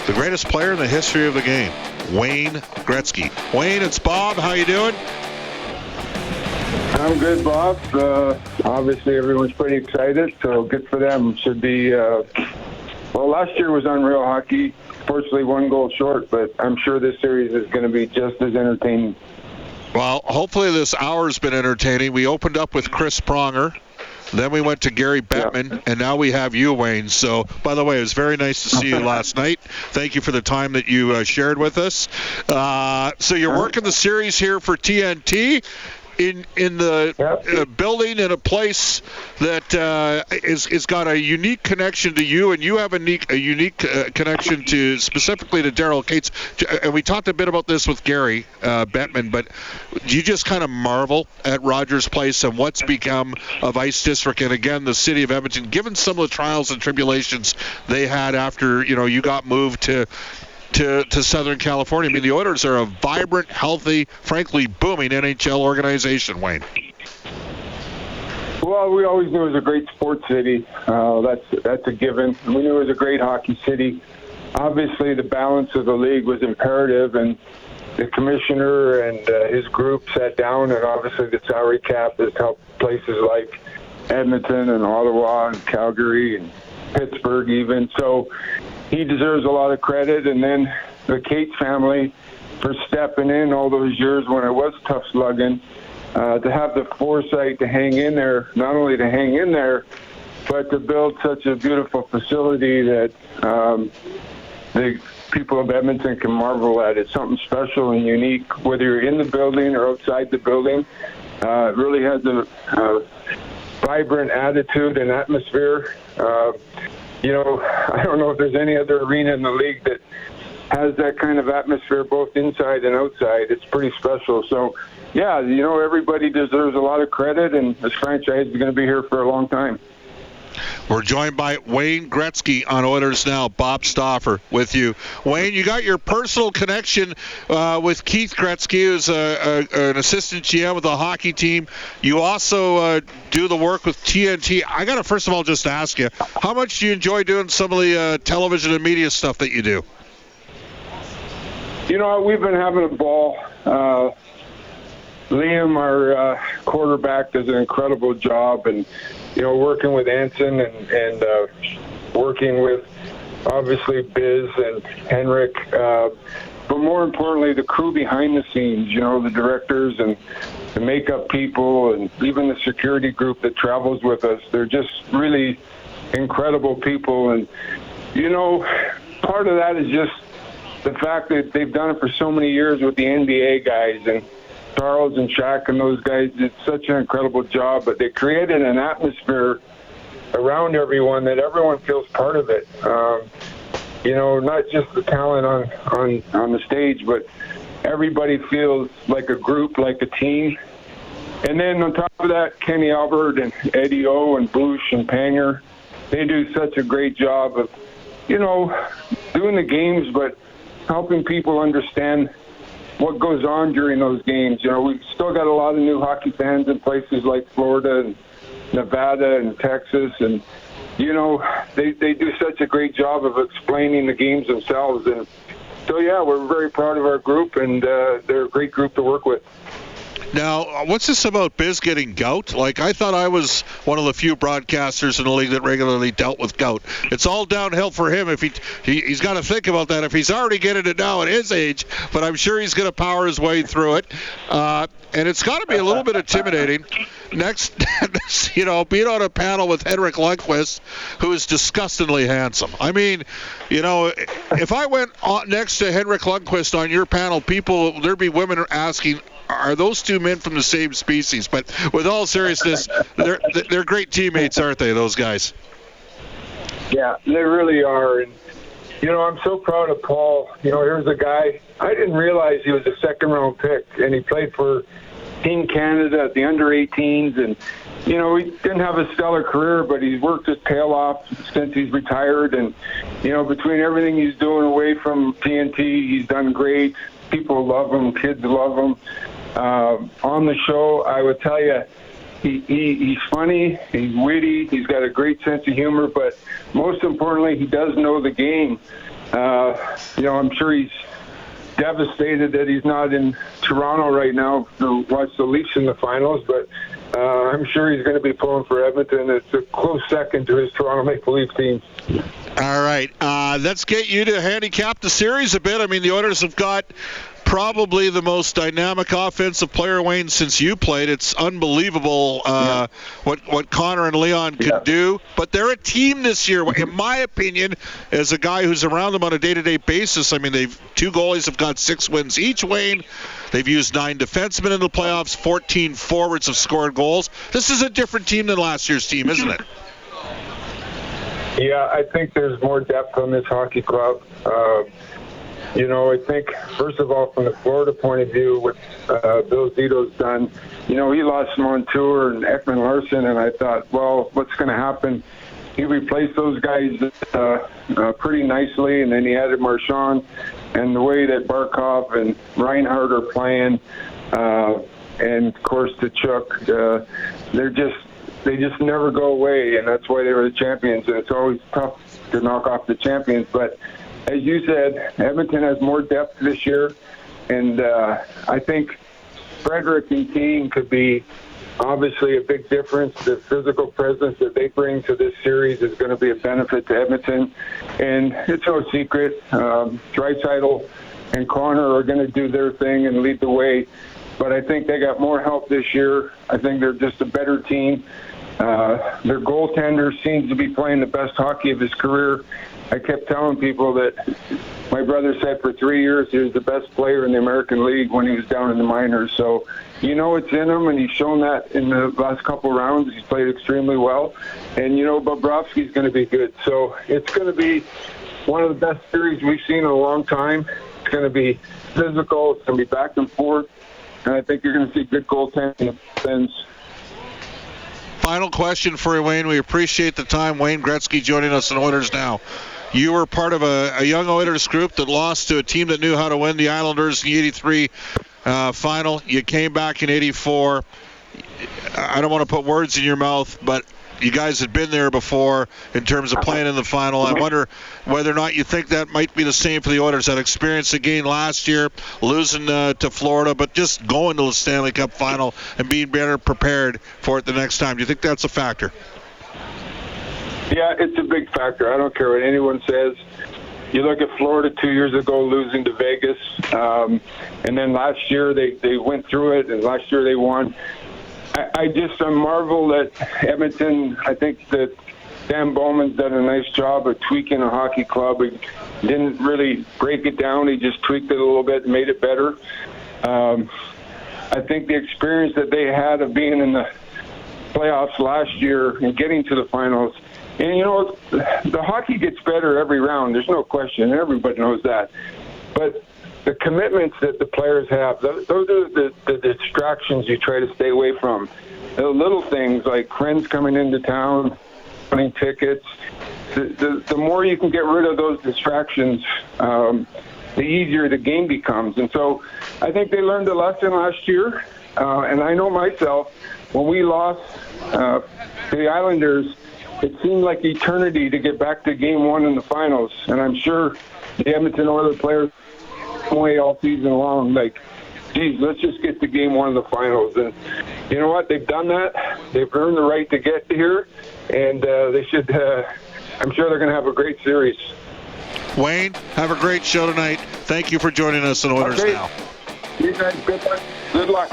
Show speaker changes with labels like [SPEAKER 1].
[SPEAKER 1] the greatest player in the history of the game, Wayne Gretzky. Wayne, it's Bob. How you doing?
[SPEAKER 2] I'm good, Bob. Obviously, everyone's pretty excited, so good for them. Should be, last year was unreal hockey. Fortunately, one goal short, but I'm sure this series is going to be just as entertaining.
[SPEAKER 1] Well, hopefully this hour's been entertaining. We opened up with Chris Pronger. Then we went to Gary Bettman, and now we have you, Wayne. So, by the way, it was very nice to see you last night. Thank you for the time that you shared with us. So you're working the series here for TNT in the building in a place that is got a unique connection to you, and you have a unique connection to specifically to Daryl Cates. And we talked a bit about this with Gary Bettman, but you just kind of marvel at Rogers Place and what's become of Ice District, and again the city of Edmonton, given some of the trials and tribulations they had after you got moved to Southern California. I mean, the Oilers are a vibrant, healthy, frankly booming NHL organization, Wayne.
[SPEAKER 2] Well, we always knew it was a great sports city. That's a given. We knew it was a great hockey city. Obviously, the balance of the league was imperative, and the commissioner and his group sat down, and obviously the salary cap has helped places like Edmonton and Ottawa and Calgary and Pittsburgh even. So he deserves a lot of credit, and then the Cates family for stepping in all those years when it was tough slugging, to have the foresight to hang in there, not only to hang in there, but to build such a beautiful facility that the people of Edmonton can marvel at. It's something special and unique, whether you're in the building or outside the building. It really has a vibrant attitude and atmosphere. I don't know if there's any other arena in the league that has that kind of atmosphere both inside and outside. It's pretty special. So, yeah, everybody deserves a lot of credit, and this franchise is going to be here for a long time.
[SPEAKER 1] We're joined by Wayne Gretzky on Oilers Now. Bob Stauffer with you. Wayne, you got your personal connection with Keith Gretzky, who's an assistant GM with the hockey team. You also do the work with TNT. I got to first of all just ask you, how much do you enjoy doing some of the television and media stuff that you do?
[SPEAKER 2] We've been having a ball. Liam, our quarterback, does an incredible job, and working with Anson and working with obviously Biz and Henrik, but more importantly the crew behind the scenes. The directors and the makeup people, and even the security group that travels with us. They're just really incredible people, and part of that is just the fact that they've done it for so many years with the NBA guys, and Charles and Shaq and those guys did such an incredible job, but they created an atmosphere around everyone that everyone feels part of it. Not just the talent on the stage, but everybody feels like a group, like a team. And then on top of that, Kenny Albert and Eddie O and Boosh and Panger, they do such a great job of, doing the games, but helping people understand what goes on during those games. We've still got a lot of new hockey fans in places like Florida and Nevada and Texas, and they do such a great job of explaining the games themselves. And so, yeah, we're very proud of our group, and they're a great group to work with.
[SPEAKER 1] Now, what's this about Biz getting gout? I thought I was one of the few broadcasters in the league that regularly dealt with gout. It's all downhill for him. If he's got to think about that. If he's already getting it now at his age, but I'm sure he's going to power his way through it. And it's got to be a little bit intimidating. Next, being on a panel with Henrik Lundqvist, who is disgustingly handsome. I mean, if I went next to Henrik Lundqvist on your panel, there'd be women asking, are those two men from the same species? But with all seriousness, they're great teammates, aren't they, those guys?
[SPEAKER 2] Yeah, they really are. And, I'm so proud of Paul. Here's a guy, I didn't realize he was a second-round pick, and he played for Team Canada at the under-18s. And, he didn't have a stellar career, but he's worked his tail off since he's retired. And, between everything he's doing away from TNT, he's done great. People love him. Kids love him. On the show, I would tell you, he's funny, he's witty, he's got a great sense of humor, but most importantly, he does know the game. I'm sure he's devastated that he's not in Toronto right now to watch the Leafs in the finals, but I'm sure he's going to be pulling for Edmonton. It's a close second to his Toronto Maple Leaf team.
[SPEAKER 1] All right. Let's get you to handicap the series a bit. I mean, the Oilers have got probably the most dynamic offensive player, Wayne, since you played. It's unbelievable what Connor and Leon can do. But they're a team this year, in my opinion, as a guy who's around them on a day-to-day basis. I mean, two goalies have got 6 wins each, Wayne. They've used 9 defensemen in the playoffs. 14 forwards have scored goals. This is a different team than last year's team, isn't it?
[SPEAKER 2] Yeah, I think there's more depth on this hockey club. I think, first of all, from the Florida point of view, what Bill Zito's done, he lost Montour and Ekman Larson, and I thought, well, what's going to happen? He replaced those guys pretty nicely, and then he added Marchand, and the way that Barkov and Reinhart are playing, and, of course, Tkachuk, they just never go away, and that's why they were the champions, and it's always tough to knock off the champions, but as you said, Edmonton has more depth this year, and I think Frederick and Keane could be obviously a big difference. The physical presence that they bring to this series is going to be a benefit to Edmonton, and it's no secret. Draisaitl and Connor are going to do their thing and lead the way, but I think they got more help this year. I think they're just a better team. Their goaltender seems to be playing the best hockey of his career. I kept telling people that my brother said for 3 years he was the best player in the American League when he was down in the minors. So, it's in him, and he's shown that in the last couple rounds. He's played extremely well. And, Bobrovsky's going to be good. So it's going to be one of the best series we've seen in a long time. It's going to be physical. It's going to be back and forth. And I think you're going to see good goaltending.
[SPEAKER 1] Final question for you, Wayne. We appreciate the time. Wayne Gretzky joining us in Oilers Now. You were part of a young Oilers group that lost to a team that knew how to win, the Islanders, in the 83 final. You came back in 84. I don't want to put words in your mouth, but you guys had been there before in terms of playing in the final. I wonder whether or not you think that might be the same for the Oilers. That experience again last year, losing to Florida, but just going to the Stanley Cup Final and being better prepared for it the next time. Do you think that's a factor?
[SPEAKER 2] Yeah, it's a big factor. I don't care what anyone says. You look at Florida 2 years ago losing to Vegas, and then last year they went through it, and last year they won. I marvel at Edmonton. I think that Dan Bowman's done a nice job of tweaking a hockey club. He didn't really break it down. He just tweaked it a little bit and made it better. I think the experience that they had of being in the playoffs last year and getting to the finals, and the hockey gets better every round. There's no question. Everybody knows that. But the commitments that the players have, those are the distractions you try to stay away from. The little things like friends coming into town, buying tickets. The more you can get rid of those distractions, the easier the game becomes. And so I think they learned a lesson last year. And I know myself, when we lost to the Islanders, it seemed like eternity to get back to Game 1 in the finals. And I'm sure the Edmonton Oilers players way all season long, like, geez, let's just get to Game 1 of the finals. And you know what? They've done that. They've earned the right to get here, and they should. I'm sure they're going to have a great series.
[SPEAKER 1] Wayne, have a great show tonight. Thank you for joining us in Oilers Now.
[SPEAKER 2] You guys, good luck.